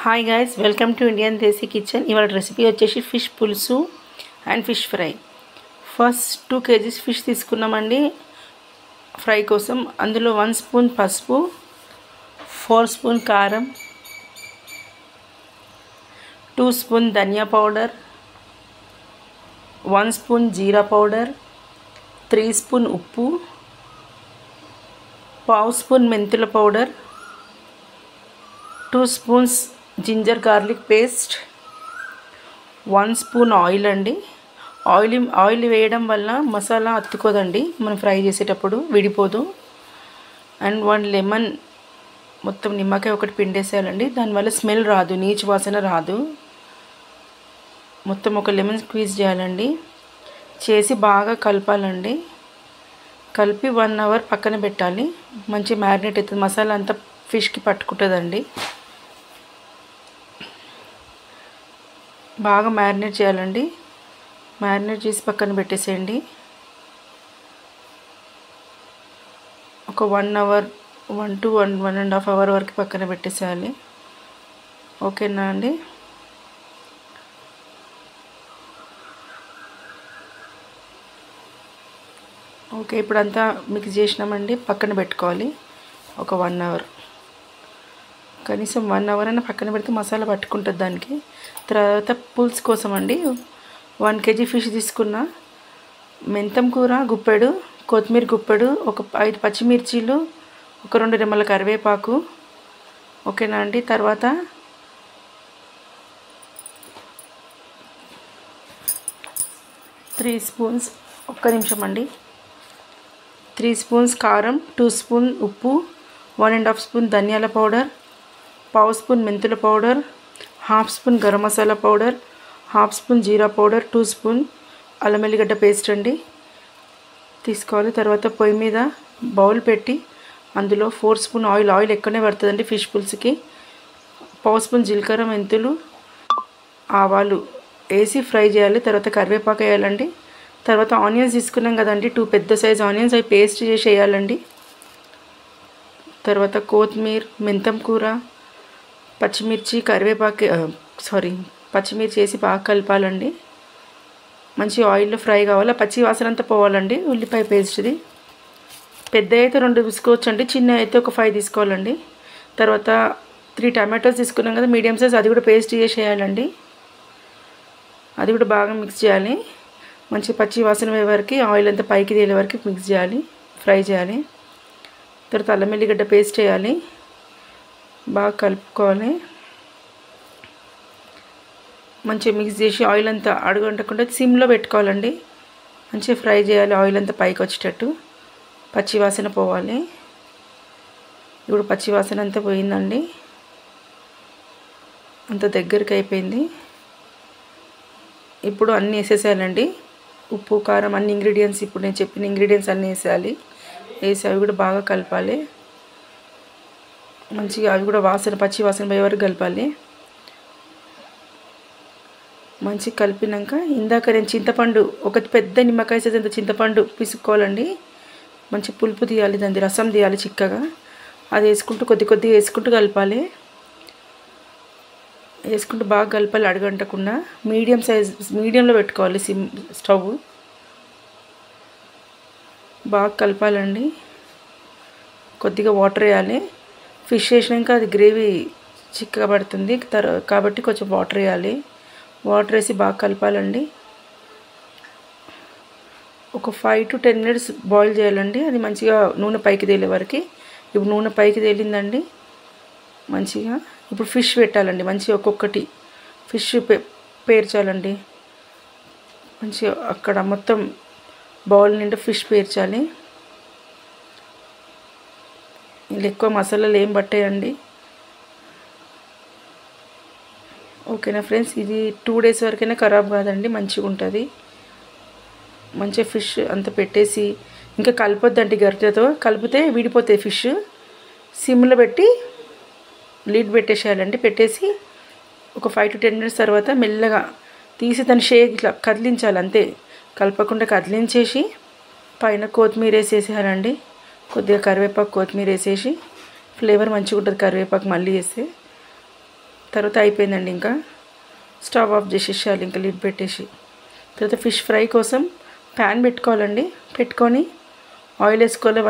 Hi guys, welcome to Indian desi kitchen. ఇవాళ recipe వచ్చేసి fish పులుసు and fish fry. First 2 kgs fish తీసుకున్నామండి fry కోసం. అందులో 1 స్పూన్ పసుపు, 4 స్పూన్ కారం, 2 స్పూన్ ధనియా పౌడర్, 1 స్పూన్ జీరా పౌడర్, 3 స్పూన్ ఉప్పు, 1/2 స్పూన్ మెంతుల powder, 2 spoons ginger garlic paste, 1 spoon oil అండి. ఆయిల్ వేయడం వల్ల మసాలా అతుక్కోదండి, మనం ఫ్రై చేసేటప్పుడు విడిపోదు. అండ్ 1 లెమన్, మొత్తం నిమ్మకాయ ఒకటి పిండేసేయాలండి, దానివల్ల స్మెల్ రాదు, నీచు వాసన రాదు. మొత్తం ఒక లెమన్ స్క్వీజ్ చేయాలండి, చేసి బాగా కలపాలండి. కలిపి 1 అవర్ పక్కన పెట్టాలి. మంచి మ్యారినేట్ అవుతుంది, మసాలా అంతా ఫిష్కి పట్టుకుంటుందండి. బాగా మ్యారినేట్ చేయాలండి. మ్యారినేట్ చేసి పక్కన పెట్టేసేయండి. ఒక 1 అవర్, 1 to 1.5 అవర్ వరకు పక్కన పెట్టేసేయాలి. ఓకేనా అండి? ఓకే, ఇప్పుడు అంతా మిక్స్ చేసినామండి, పక్కన పెట్టుకోవాలి. ఒక 1 అవర్, కనీసం 1 అవర్ అయినా పక్కన పెడితే మసాలా పట్టుకుంటుంది దానికి. తర్వాత పులుసు కోసం అండి 1 kg ఫిష్ తీసుకున్న. మెంతం కూర గుప్పెడు, కొత్తిమీర గుప్పెడు, ఒక 5 పచ్చిమిర్చీలు, ఒక 2 రెమ్మల కరివేపాకు. ఓకేనా అండి? తర్వాత 3 స్పూన్స్, ఒక్క నిమిషం అండి, 3 స్పూన్స్ కారం, 2 స్పూన్ ఉప్పు, 1.5 స్పూన్ ధనియాల పౌడర్, 1/2 స్పూన్ మెంతుల powder, 1/2 spoon garam masala powder, 1/2 spoon జీరా పౌడర్, 2 స్పూన్ అల్లం వెల్లిగడ్డ పేస్ట్ అండి తీసుకోవాలి. తర్వాత పొయ్యి మీద బౌల్ పెట్టి అందులో 4 స్పూన్ ఆయిల్ ఎక్కువనే పడుతుందండి ఫిష్ పులుసుకి. 1/2 స్పూన్ జీలకర్ర, మెంతులు, ఆవాలు వేసి ఫ్రై చేయాలి. తర్వాత కరివేపాకు వేయాలండి. తర్వాత ఆనియన్స్ తీసుకున్నాం కదండి, 2 పెద్ద సైజ్ ఆనియన్స్, అవి పేస్ట్ చేసి వేయాలండి. తర్వాత కొత్తిమీర, మెంతం కూర, పచ్చిమిర్చి, కరివేపాకు, పచ్చిమిర్చి వేసి బాగా కలపాలండి. మంచి ఆయిల్లో ఫ్రై కావాలి, పచ్చి వాసన అంతా పోవాలండి. ఉల్లిపాయ పేస్ట్ది పెద్ద అయితే 2 తీసుకోవచ్చండి, చిన్న అయితే ఒక 5 తీసుకోవాలండి. తర్వాత 3 టమాటోస్ తీసుకున్నాం కదా మీడియం సైజ్, అది కూడా పేస్ట్ చేసి వేయాలండి. అది కూడా బాగా మిక్స్ చేయాలి. మంచి పచ్చి వాసన పోయే వరకు, ఆయిల్ అంతా పైకి తేలే వరకు మిక్స్ చేయాలి, ఫ్రై చేయాలి. తర్వాత అల్లం వెల్లిగడ్డ పేస్ట్ వేయాలి, బాగా కలుపుకోవాలి. మంచిగా మిక్స్ చేసి ఆయిల్ అంతా అడుగంటకుండా సిమ్లో పెట్టుకోవాలండి. మంచిగా ఫ్రై చేయాలి, ఆయిల్ అంతా పైకి వచ్చేటట్టు, పచ్చి వాసన పోవాలి. ఇప్పుడు పచ్చి వాసన అంతా పోయిందండి, అంత దగ్గరికి అయిపోయింది. ఇప్పుడు అన్నీ వేసేసేయాలండి, ఉప్పు, కారం, అన్ని ఇంగ్రీడియంట్స్, ఇప్పుడు నేను చెప్పిన ఇంగ్రీడియంట్స్ అన్నీ వేసేయాలి. వేసి అవి కూడా బాగా కలపాలి. మంచిగా అవి కూడా పచ్చి వాసన పోయే వరకు కలపాలి. మంచిగా కలిపినాక ఇందాక నేను చింతపండు, ఒక పెద్ద నిమ్మకాయ సైజ్ అంత చింతపండు పిసుక్కోవాలండి. మంచి పులుపు తీయాలి, దాని రసం తీయాలి చిక్కగా. అది వేసుకుంటూ కొద్దిగా వేసుకుంటూ కలపాలి. వేసుకుంటూ బాగా కలపాలి, అడుగంటకుండా. మీడియంలో పెట్టుకోవాలి స్టవ్, బాగా కలపాలండి. కొద్దిగా వాటర్ వేయాలి. ఫిష్ వేసినాక అది గ్రేవీ చిక్కగా పడుతుంది కాబట్టి కొంచెం వాటర్ వేయాలి. వాటర్ వేసి బాగా కలపాలండి. ఒక 5 to 10 minutes బాయిల్ చేయాలండి, అది మంచిగా నూనె పైకి తేలే వరకు. ఇప్పుడు నూనె పైకి తేలిందండి మంచిగా. ఇప్పుడు ఫిష్ పెట్టాలండి, మంచిగా ఒక్కొక్కటి ఫిష్ పేర్చాలండి. మంచిగా అక్కడ మొత్తం బౌల్ నిండా ఫిష్ పేర్చాలి. ఇలా ఎక్కువ మసాలాలు ఏం పట్టాయండి. ఓకేనా ఫ్రెండ్స్? ఇది 2 days వరకైనా ఖరాబ్ కాదండి, మంచిగా ఉంటుంది. మంచిగా ఫిష్ అంత పెట్టేసి ఇంకా కలపొద్దండి, గరిటెతో కలిపితే విడిపోతాయి ఫిష్. సిమ్లో పెట్టి లిడ్ పెట్టేసేయాలండి. పెట్టేసి ఒక 5 to 10 minutes తర్వాత మెల్లగా తీసి దాన్ని ఇట్లా కదిలించాలి, అంతే. కలపకుండా కదిలించేసి పైన కొత్తిమీర వేసేసేయాలండి. కొద్దిగా కరివేపాకు, కొత్తిమీర వేసేసి ఫ్లేవర్ మంచిగా ఉంటుంది కరివేపాకు మళ్ళీ వేస్తే. తర్వాత అయిపోయిందండి. ఇంకా స్టవ్ ఆఫ్ చేసేసేయాలి, ఇంకా లిడ్ పెట్టేసి. తర్వాత ఫిష్ ఫ్రై కోసం ప్యాన్ పెట్టుకోవాలండి. పెట్టుకొని ఆయిల్ వేసుకోవాలి.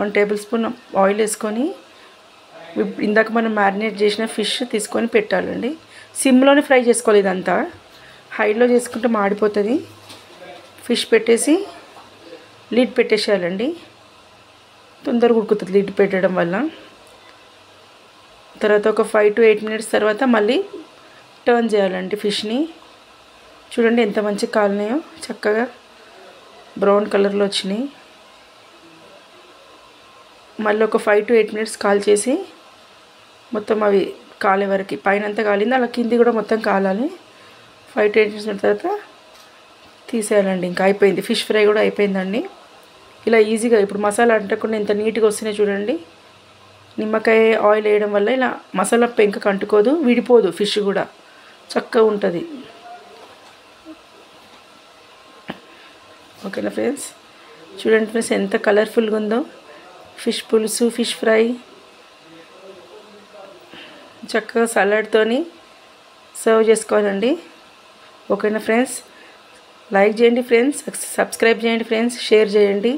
1 టేబుల్ స్పూన్ ఆయిల్ వేసుకొని ఇందాక మనం మ్యారినేట్ చేసిన ఫిష్ తీసుకొని పెట్టాలండి. సిమ్లోనే ఫ్రై చేసుకోవాలి. ఇదంతా హైలో చేసుకుంటే మాడిపోతుంది. ఫిష్ పెట్టేసి లిడ్ పెట్టేసేయాలండి. తొందరగా ఉడుకుతుంది లిడ్ పెట్టడం వల్ల. తర్వాత ఒక 5 to 8 minutes తర్వాత మళ్ళీ టర్న్ చేయాలండి ఫిష్ని. చూడండి ఎంత మంచిగా కాలినాయో, చక్కగా బ్రౌన్ కలర్లో వచ్చినాయి. మళ్ళీ ఒక 5 to 8 minutes కాల్ చేసి మొత్తం అవి కాలే వరకు, పైన అంతా కాలింది అలా కింది కూడా మొత్తం కాలాలి. 5 to 8 minutes తర్వాత తీసేయాలండి. ఇంకా అయిపోయింది, ఫిష్ ఫ్రై కూడా అయిపోయిందండి. ఇలా ఈజీగా ఇప్పుడు మసాలా అంటకుండా ఎంత నీట్గా వస్తున్నాయి చూడండి. నిమ్మకాయ ఆయిల్ వేయడం వల్ల ఇలా మసాలా పెంకకు అంటుకోదు, విడిపోదు, ఫిష్ కూడా చక్కగా ఉంటుంది. ఓకేనా ఫ్రెండ్స్, చూడండి ఫ్రెండ్స్ ఎంత కలర్ఫుల్గా ఉందో ఫిష్ పులుసు, ఫిష్ ఫ్రై. చక్కగా సలాడ్తోని సర్వ్ చేసుకోవాలండి. ఓకేనా ఫ్రెండ్స్, లైక్ చేయండి ఫ్రెండ్స్, సబ్స్క్రైబ్ చేయండి ఫ్రెండ్స్, షేర్ చేయండి.